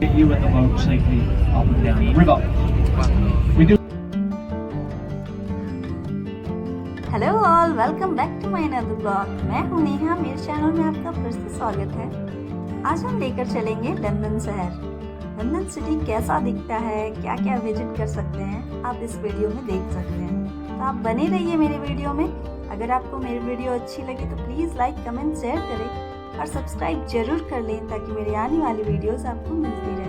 Get you and the boat safely up and down the river. We do. Hello all, welcome back to my another blog. मैं हूं नेहा, मेरे channel में आपका फिर से स्वागत है। आज हम लेकर चलेंगे लंदन शहर। लंदन सिटी कैसा दिखता है, क्या क्या विजिट कर सकते हैं, आप इस वीडियो में देख सकते हैं। तो आप बने रहिए मेरे वीडियो में। अगर आपको मेरी वीडियो अच्छी लगे तो प्लीज़ लाइक, कमेंट, शेयर करें और सब्सक्राइब जरूर कर लें ताकि मेरी आने वाली वीडियोज़ आपको मिलती रहे।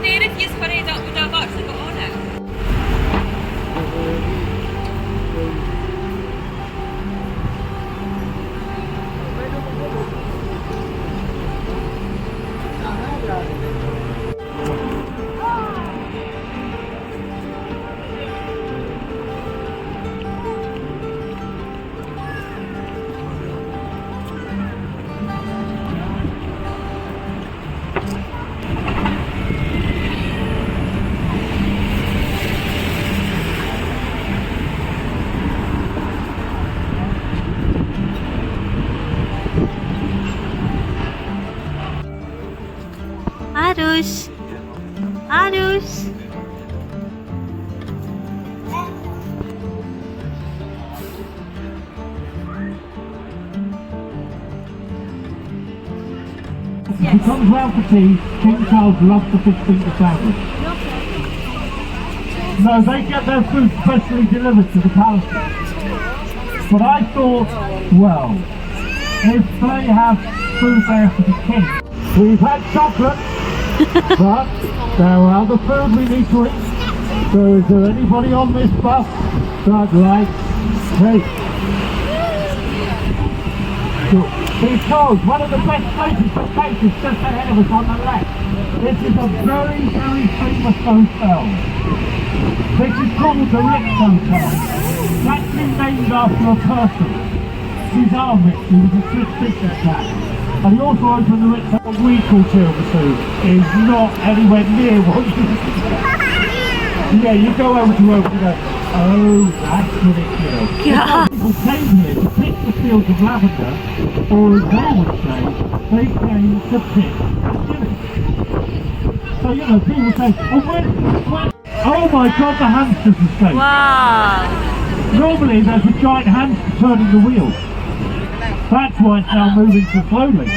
Det är det just för det där var så går det. Arush, Arush. He comes round for tea. King Charles loves the fish finger sandwich. No, they get their food specially delivered to the palace. But I thought, well, if they have food there for the king, we've had chocolate, but there are other food we need to eat. So is there anybody on this bus that likes cake? Because one of the best places for cake is just ahead of us on the left. This is a very, very famous hotel. This is called the Ritz Hotel. It's actually named after a person. Cesar Ritz, who was a Swiss businessman. And he also opened the Ritz a week or two is not anywhere near what you Yeah, you go over to Rome and go, oh, that's ridiculous. Yeah. People came here to pick the fields of lavender, or as they would say, they came to pick the chili. So, you know, people say, oh, when? Oh my God, the hamster's escaped. Wow. Normally there's a giant hamster turning the wheel. That's why it's now moving so slowly.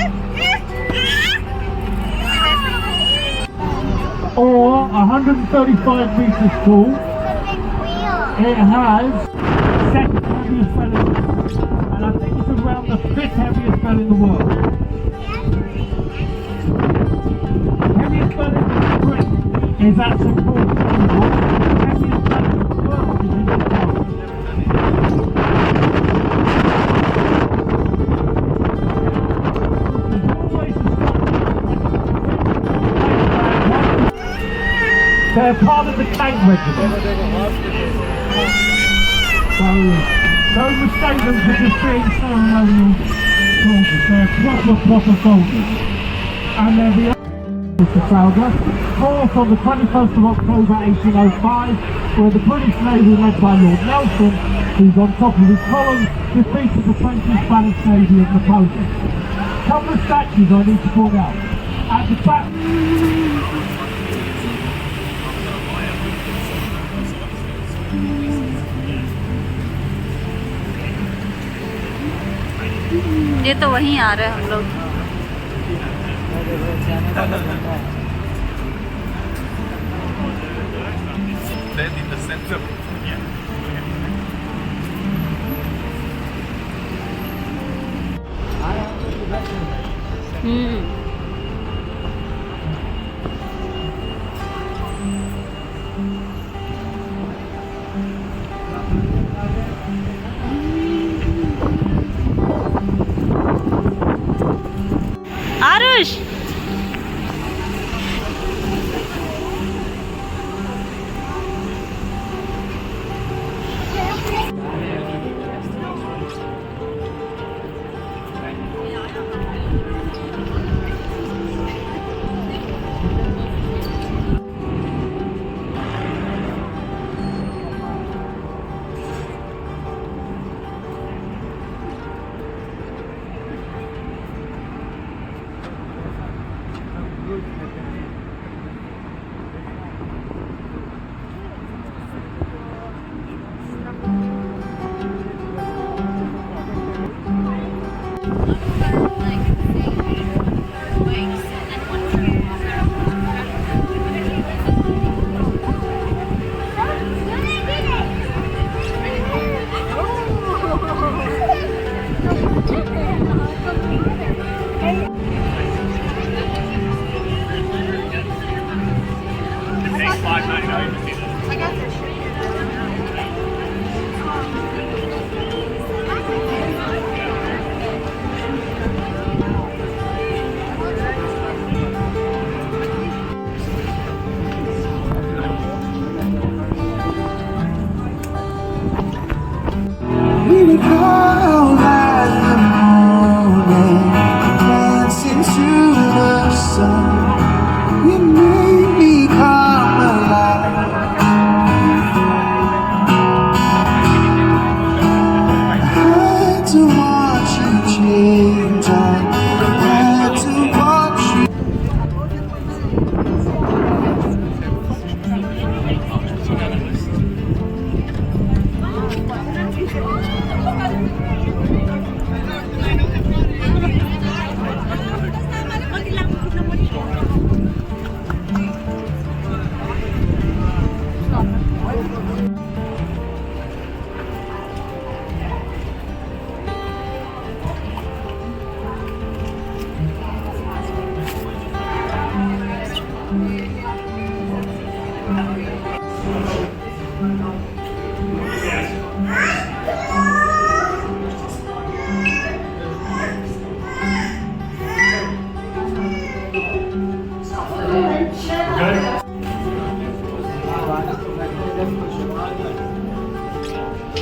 Or 135 metres tall. It has second heaviest bell in the world. And I think it's around the 5th heaviest bell in the world. Heaviest bell in the Britain is at St Paul's Cathedral. Heaviest bell in the world is in the Thames. They're part of the tank regiment. So, don't mistake them for just being ceremonial soldiers. They're proper soldiers. And they're the Trafalgar, fought on the 21st of October 1805, where the British Navy led by Lord Nelson, who's on top of his column, defeated the French and Spanish Navy of Napoleon. A couple of statues I need to point out. At the back, ये तो वहीं आ रहे हैं हम लोग। Dead in the center. Aarush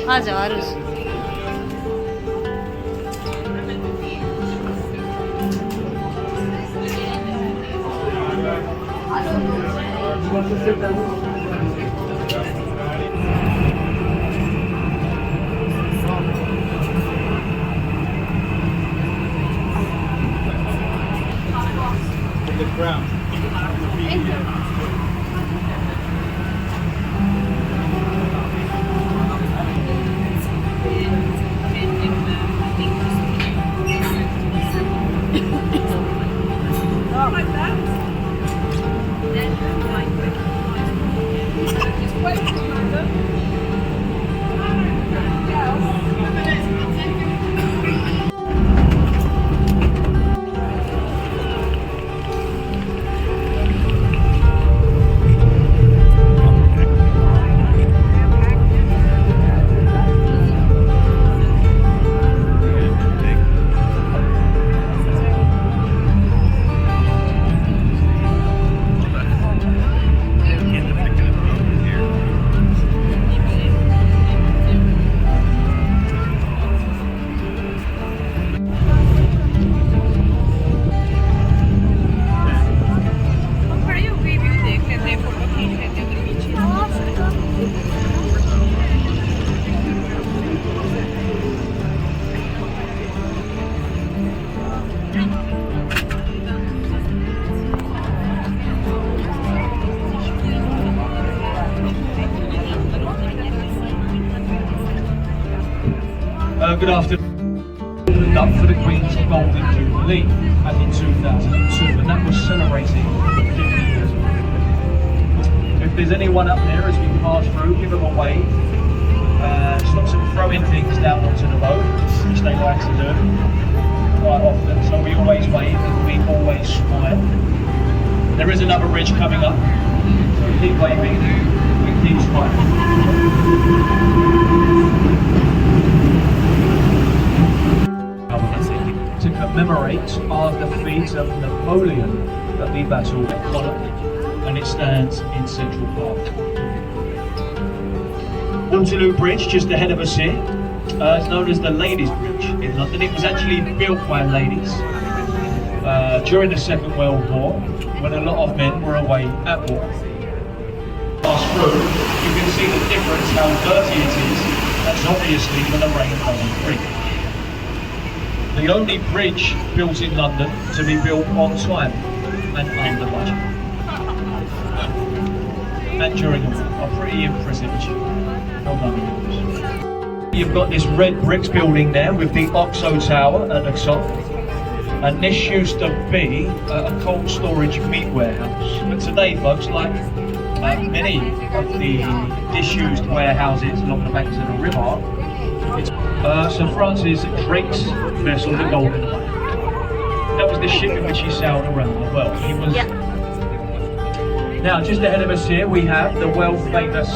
맞아, 아루시. The ground. Good afternoon. Up for the Queen's Golden Jubilee back in 2002, and that was celebrating 50 years. If there's anyone up there as we pass through, give them a wave. Stop them throwing things down onto the road, which they like to do quite often. So we always wave and we always smile. There is another bridge coming up, so keep waving, we keep smiling. To commemorate our defeat of Napoleon at the Battle of Culloden, and it stands in Central Park. Waterloo Bridge, just ahead of us here, is known as the Ladies' Bridge in London. It was actually built by ladies during the Second World War, when a lot of men were away at war. Pass through, you can see the difference, how dirty it is. That's obviously when the rain doesn't creep. The only bridge built in London to be built on time and under budget. And during a pretty impressive achievement. Well done. You've got this red bricks building there with the Oxo Tower at the top. And this used to be a cold storage meat warehouse. But today, folks, like many of the disused warehouses along the banks of the river, it's Sir Francis Drake's vessel, the Golden Lion. That was the ship in which he sailed around the world. He was. Now, just ahead of us here, we have the world-famous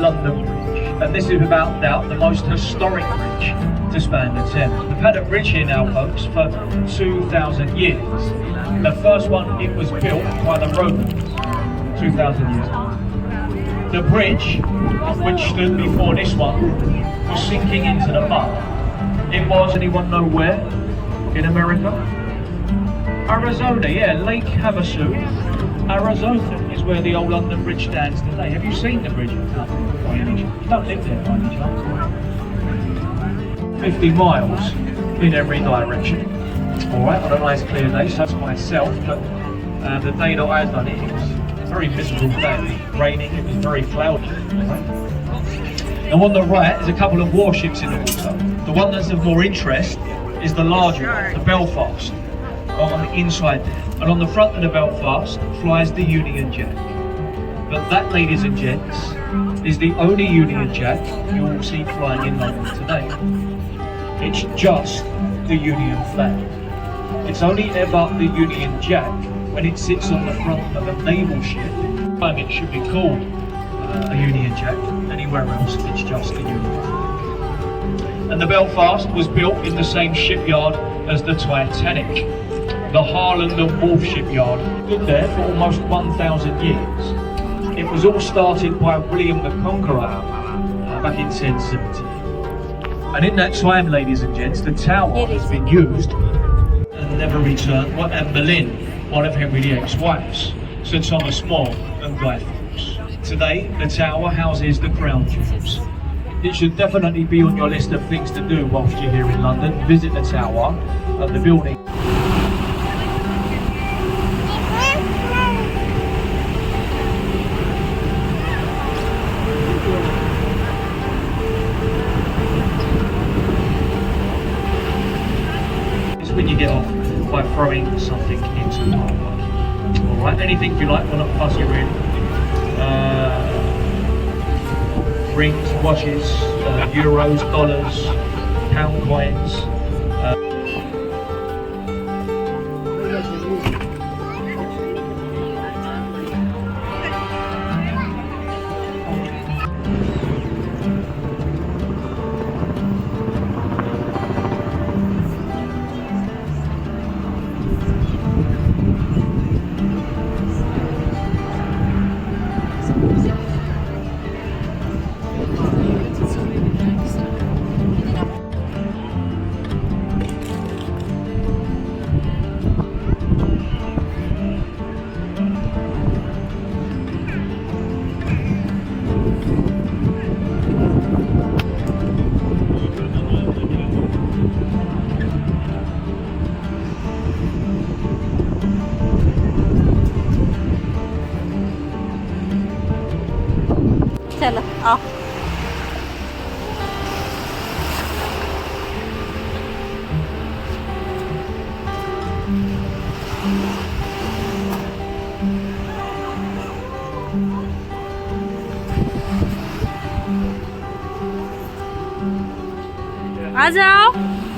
London Bridge, and this is without doubt the most historic bridge to span the Thames. We've had a bridge here now, folks, for 2,000 years. The first one, it was built by the Romans 2,000 years ago. The bridge, which stood before this one, was sinking into the mud. It was, anyone know where in America? Arizona, yeah, Lake Havasu, Arizona is where the old London Bridge stands today. Have you seen the bridge? No, by any chance? You don't live there by any chance. 50 miles in every direction. Alright, on a nice clear day, so to myself, but the day that I done it, it was a very miserable day. It was raining, it was very cloudy. Right? Now on the right is a couple of warships in the water. The one that's of more interest is the larger one, the Belfast, on the inside there. And on the front of the Belfast flies the Union Jack. But that, ladies and gents, is the only Union Jack you will see flying in London today. It's just the Union flag. It's only ever the Union Jack when it sits on the front of a naval ship. It should be called a Union Jack. Anywhere else, it's just a Union Jack. And the Belfast was built in the same shipyard as the Titanic, the Harland and Wolff shipyard. Stood there for almost 1,000 years. It was all started by William the Conqueror back in 1070. And in that time, ladies and gents, the tower has been used and never returned. And Boleyn, one of Henry VIII's wives, Sir Thomas More and Guy Fawkes. Today, the tower houses the crown jewels. It should definitely be on your list of things to do whilst you're here in London. Visit the tower and the building. It's when you get off by throwing something into the harbour. Alright, anything you like, we're not fussy really. Rings, watches, euros, dollars, pound coins. चलो आओ। आ जाओ।